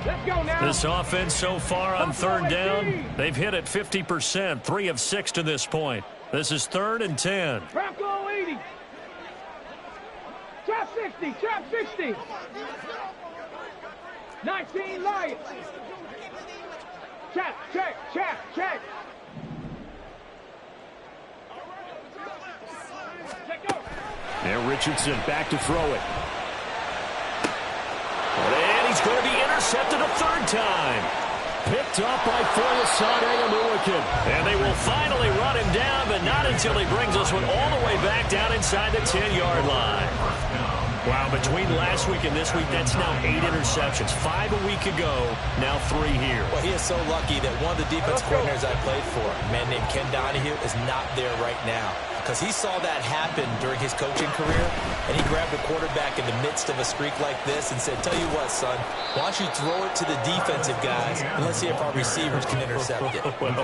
Let's go now. This offense so far on third down, they've hit it 50%, 3 of 6 to this point. This is 3rd and 10. Bronco 80. Trap 60. Trap 60. 19 Lions. Check, check, check, check. And Richardson back to throw it. And he's going to be intercepted a third time. Picked up by Foyesade Oluwakin. And they will finally run him down, but not until he brings us one all the way back down inside the 10-yard line. Wow, between last week and this week, that's now 8 interceptions. 5 a week ago, now 3 here. Well, he is so lucky that one of the defense coordinators I played for, a man named Ken Donahue, is not there right now. Because he saw that happen during his coaching career, and he grabbed a quarterback in the midst of a streak like this and said, tell you what, son, why don't you throw it to the defensive guys, and let's see if our receivers can intercept it. Well,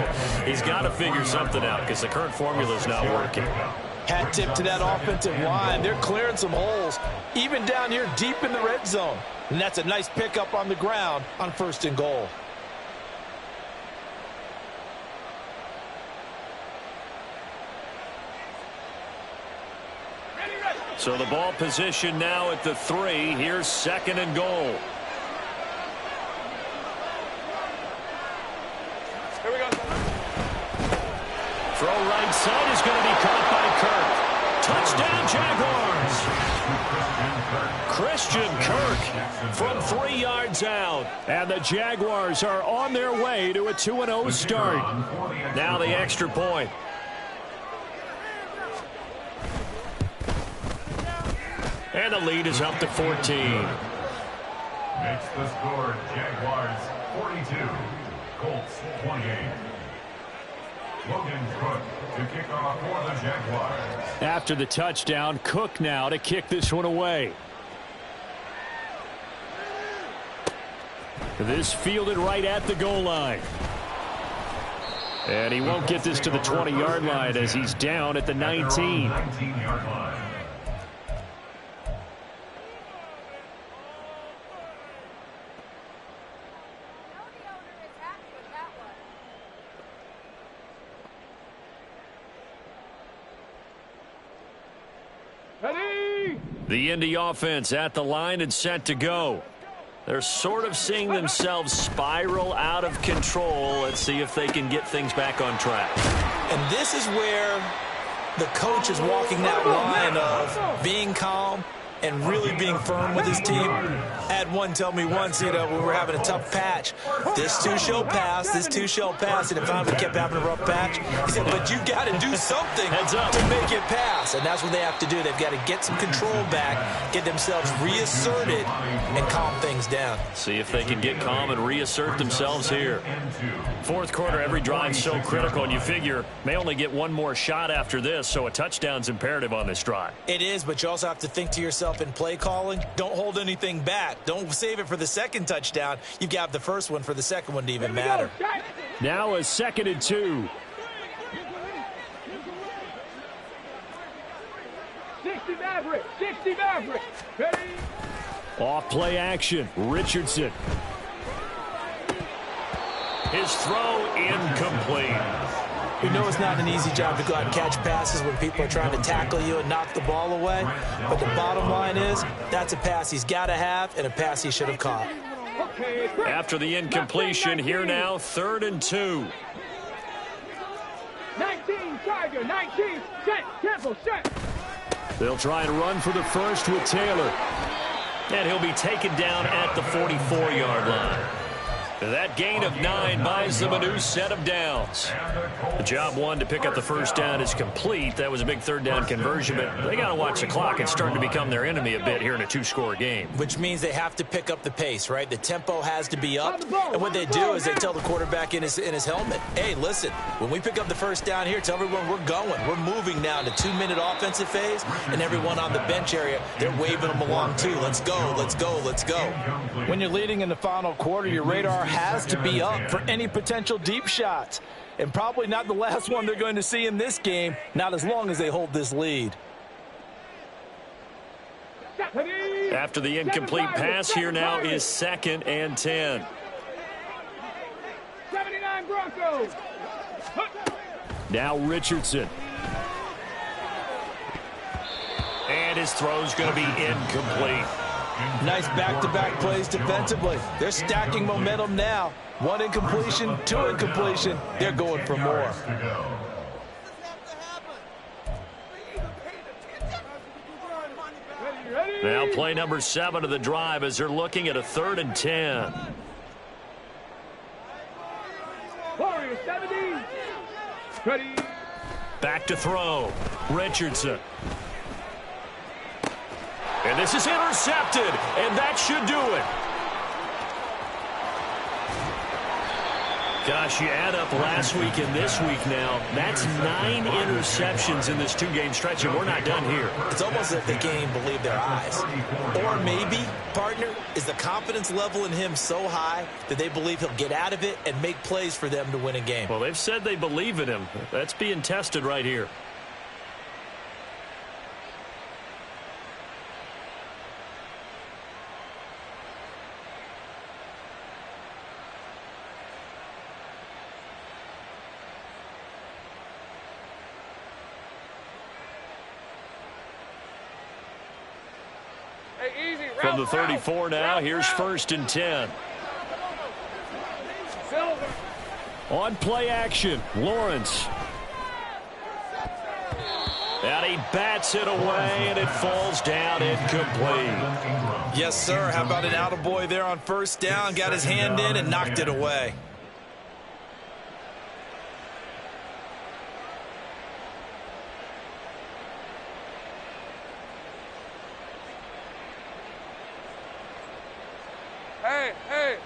he's got to figure something out because the current formula is not working. Hat tip to that offensive line. They're clearing some holes, even down here deep in the red zone. And that's a nice pickup on the ground on 1st and goal. So the ball position now at the 3. Here's 2nd and goal. Here we go. Throw right side is going to be caught by Kirk. Touchdown, Jaguars. Christian Kirk from 3 yards out. And the Jaguars are on their way to a 2-0 start. Now the extra point. And the lead is up to 14. Makes the score Jaguars 42, Colts 28. Logan Cook to kick off for the Jaguars. After the touchdown, Cook now to kick this one away. This fielded right at the goal line. And he won't get this to the 20-yard line as he's down at the 19. 19-yard line. Ready? The Indy offense at the line and set to go. They're sort of seeing themselves spiral out of control. Let's see if they can get things back on track. And this is where the coach is walking that line of being calm and really being firm with his team. I had one tell me once, when we were having a tough patch, this too shall pass, this too shall pass, and if we kept having a rough patch, he said, but you got to do something to make it pass, and that's what they have to do. They've got to get some control back, get themselves reasserted, and calm things down. See if they can get calm and reassert themselves here. Fourth quarter, every drive so critical, and you figure may only get one more shot after this, so a touchdown's imperative on this drive. It is, but you also have to think to yourself in play calling, don't hold anything back. Don't save it for the second touchdown. You've got the first one for the second one to even matter. Now a 2nd and 2. 60 Maverick. 60 Maverick. Ready? Off play action. Richardson. His throw incomplete. We know it's not an easy job to go out and catch passes when people are trying to tackle you and knock the ball away. But the bottom line is, that's a pass he's got to have and a pass he should have caught. After the incompletion, here now, 3rd and 2. 19 Tiger. 19. Set. Temple. Set. They'll try and run for the first with Taylor. And he'll be taken down at the 44-yard line. That gain of 9 buys them a new set of downs. The job one to pick up the first down is complete. That was a big third down conversion, but they got to watch the clock. It's starting to become their enemy a bit here in a 2-score game. Which means they have to pick up the pace, right? The tempo has to be up. And what they do is they tell the quarterback in his helmet, hey, listen, when we pick up the first down here, tell everyone we're going. We're moving now to 2-minute offensive phase, and everyone on the bench area, they're waving them along too. Let's go, let's go, let's go. When you're leading in the final quarter, your radar has to be up for any potential deep shots. And probably not the last one they're going to see in this game, not as long as they hold this lead. After the incomplete pass, here now is 2nd and 10. 79 Broncos. Now Richardson. And his throw's going to be incomplete. Nice back-to-back plays defensively. They're stacking momentum now. 1 incompletion, 2 incompletion. They're going for more. Now play number 7 of the drive as they're looking at a 3rd and 10. Warriors 70. Ready. Back to throw. Richardson. And this is intercepted, and that should do it. Gosh, you add up last week and this week now. That's 9 interceptions in this 2-game stretch, and we're not done here. It's almost as if they can't even believe their eyes. Or maybe, partner, is the confidence level in him so high that they believe he'll get out of it and make plays for them to win a game. Well, they've said they believe in him. That's being tested right here. From the 34 now, here's 1st and 10. On play action, Lawrence. And he bats it away, and it falls down incomplete. Yes, sir. How about an attaboy there on 1st down? Got his hand in and knocked it away.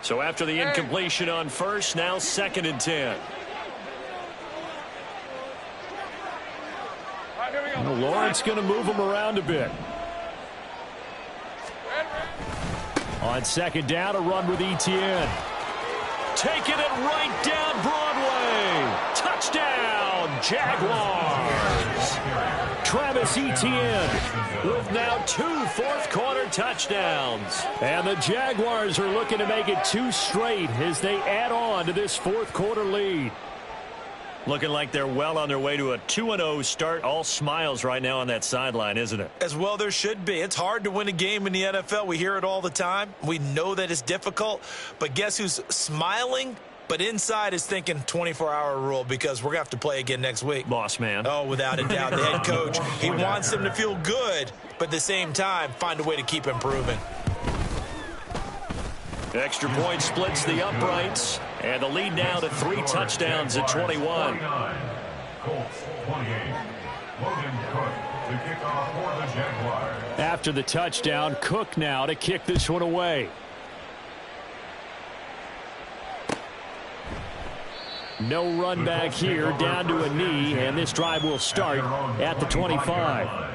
So after the incompletion on 1st, now 2nd and 10. Lawrence going to move him around a bit. On second down, a run with Etienne. Taking it right down Broadway. Touchdown, Jaguars. Travis Etienne with now 2 fourth-quarter touchdowns. And the Jaguars are looking to make it 2 straight as they add on to this fourth-quarter lead. Looking like they're well on their way to a 2-0 start. All smiles right now on that sideline, isn't it? As well there should be. It's hard to win a game in the NFL. We hear it all the time. We know that it's difficult. But guess who's smiling? But inside is thinking 24-hour rule because we're going to have to play again next week. Boss man. Oh, without a doubt. The head coach, he wants them to feel good, but at the same time, find a way to keep improving. Extra point splits the uprights. And the lead now to 3 touchdowns at 21. Colts 28. Logan Cook to kick off for the Jaguars. After the touchdown, Cook now to kick this one away. No run back here, down to a knee, and this drive will start at the 25.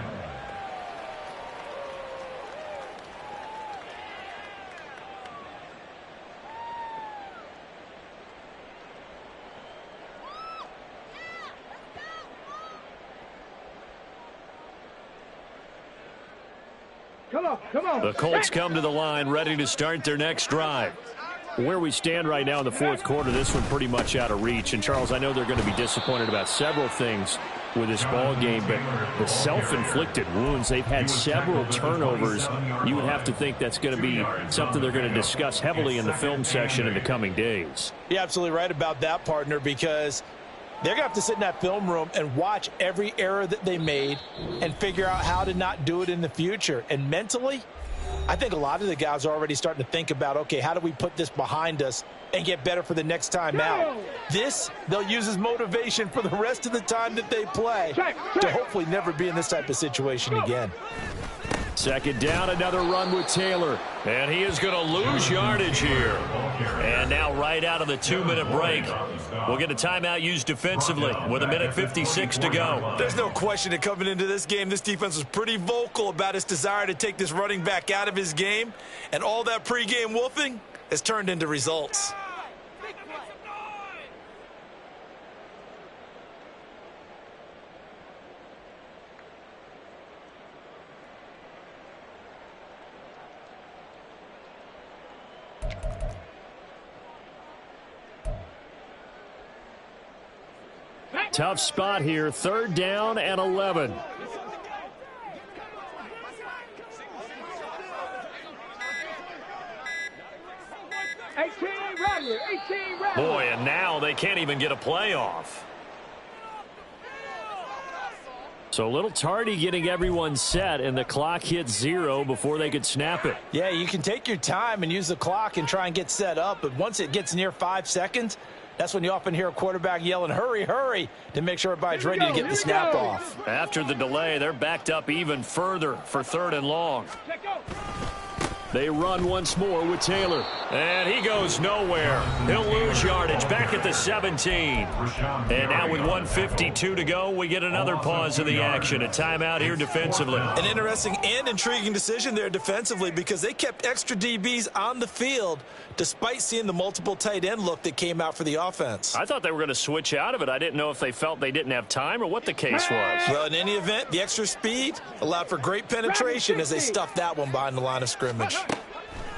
Come on. The Colts come to the line, ready to start their next drive. Where we stand right now in the fourth quarter, this one pretty much out of reach. And, Charles, I know they're going to be disappointed about several things with this ball game, but the self-inflicted wounds, they've had several turnovers. You would have to think that's going to be something they're going to discuss heavily in the film session in the coming days. You're absolutely right about that, partner, because they're going to have to sit in that film room and watch every error that they made and figure out how to not do it in the future. And mentally, I think a lot of the guys are already starting to think about, okay, how do we put this behind us and get better for the next time out? This, they'll use as motivation for the rest of the time that they play to hopefully never be in this type of situation again. Second down, another run with Taylor. And he is going to lose yardage here. And now right out of the 2-minute break, we'll get a timeout used defensively with 1:56 to go. There's no question that coming into this game, this defense was pretty vocal about its desire to take this running back out of his game. And all that pregame wolfing has turned into results. Tough spot here, 3rd down and 11. Boy, and now they can't even get a playoff. So a little tardy getting everyone set, and the clock hit 0 before they could snap it. Yeah, you can take your time and use the clock and try and get set up, but once it gets near 5 seconds, that's when you often hear a quarterback yelling, hurry, hurry, to make sure everybody's ready to get the snap off. After the delay, they're backed up even further for 3rd and long. They run once more with Taylor. And he goes nowhere. He'll lose yardage back at the 17. And now with 1:52 to go, we get another pause of the action. A timeout here defensively. An interesting and intriguing decision there defensively because they kept extra DBs on the field despite seeing the multiple tight end look that came out for the offense. I thought they were going to switch out of it. I didn't know if they felt they didn't have time or what the case was. Well, in any event, the extra speed allowed for great penetration as they stuffed that one behind the line of scrimmage.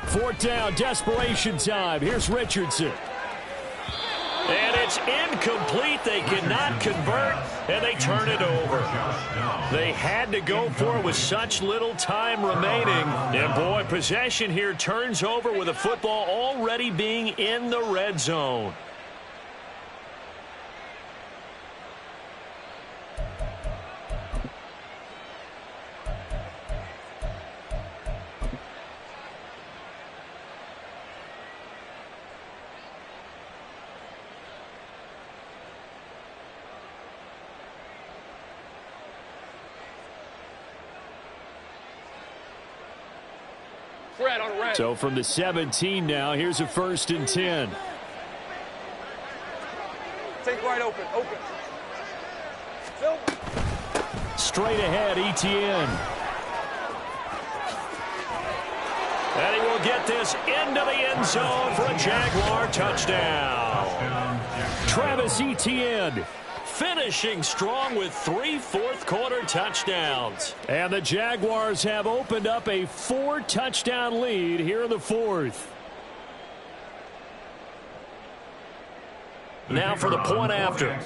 4th down, desperation time. Here's Richardson. And it's incomplete. They cannot convert, and they turn it over. They had to go for it with such little time remaining. And, boy, possession here turns over with the football already being in the red zone. So from the 17 now, here's a 1st and 10. Take right open. Straight ahead, Etienne. And he will get this into the end zone for a Jaguar touchdown. Travis Etienne finishing strong with 3 fourth-quarter touchdowns. And the Jaguars have opened up a 4-touchdown lead here in the fourth. Now for the point after.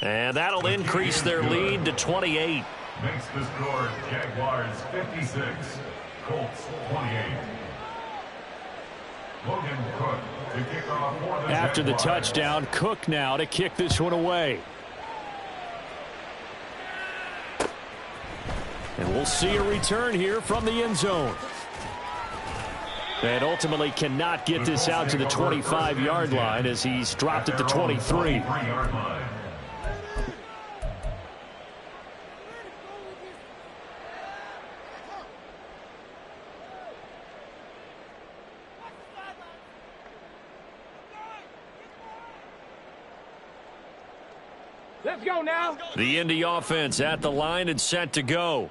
And that'll increase their lead to 28. Makes the score Jaguars 56, Colts 28. Logan Cook to kick off for the After the Jaguars. touchdown, Cook now to kick this one away. And we'll see a return here from the end zone. And ultimately cannot get this out to the 25-yard line as he's dropped at the 23. Let's go now. The Indy offense at the line and set to go.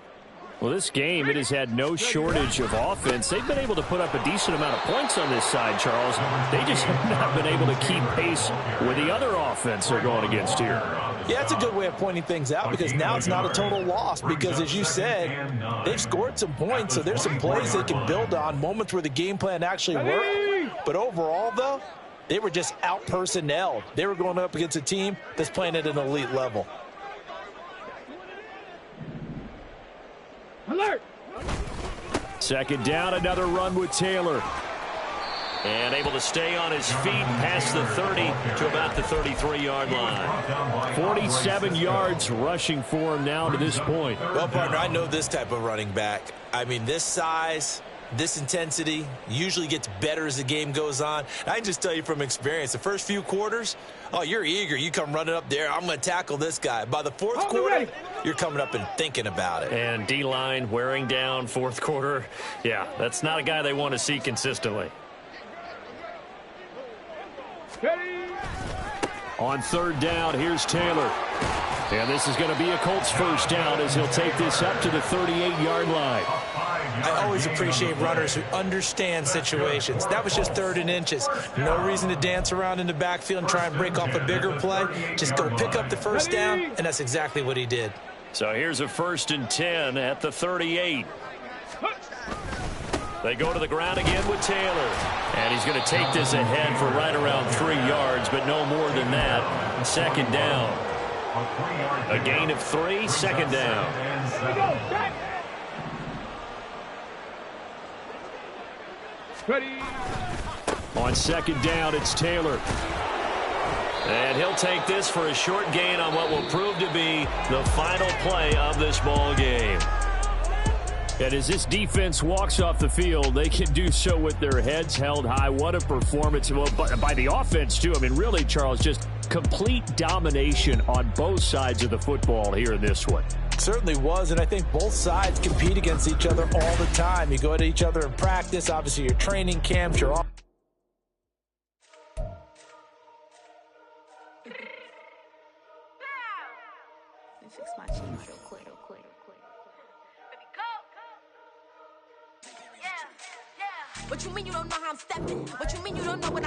Well, this game, it has had no shortage of offense. They've been able to put up a decent amount of points on this side, Charles. They just have not been able to keep pace with the other offense they're going against here. Yeah, it's a good way of pointing things out because now it's not a total loss because, as you said, they've scored some points, so there's some plays they can build on, moments where the game plan actually worked. But overall, though, they were just out-personnelled. They were going up against a team that's playing at an elite level. Alert! Second down, another run with Taylor. And able to stay on his feet past the 30 to about the 33-yard line. 47 yards rushing for him now to this point. Well, partner, I know this type of running back. I mean, this size, this intensity usually gets better as the game goes on. I can just tell you from experience, the first few quarters, oh, you're eager. You come running up there, I'm going to tackle this guy. By the fourth quarter, you're coming up and thinking about it. And D-line wearing down fourth quarter. Yeah, that's not a guy they want to see consistently. On third down, here's Taylor. And this is going to be a Colts first down as he'll take this up to the 38-yard line. I always appreciate runners who understand situations. That was just 3rd and inches. No reason to dance around in the backfield and try and break off a bigger play. Just go pick up the first down, and that's exactly what he did. So here's a 1st and 10 at the 38. They go to the ground again with Taylor. And he's going to take this ahead for right around 3 yards, but no more than that. Second down. A gain of 3, second down. Ready. On second down, it's Taylor. And he'll take this for a short gain on what will prove to be the final play of this ball game. And as this defense walks off the field, they can do so with their heads held high. What a performance. Well, by the offense, too. I mean, really, Charles, just complete domination on both sides of the football here in this one. Certainly was, and I think both sides compete against each other all the time. You go at each other in practice, obviously your training camps, you're all. Fix my cheese real quick. What you mean you don't know how I'm stepping? What you mean you don't know what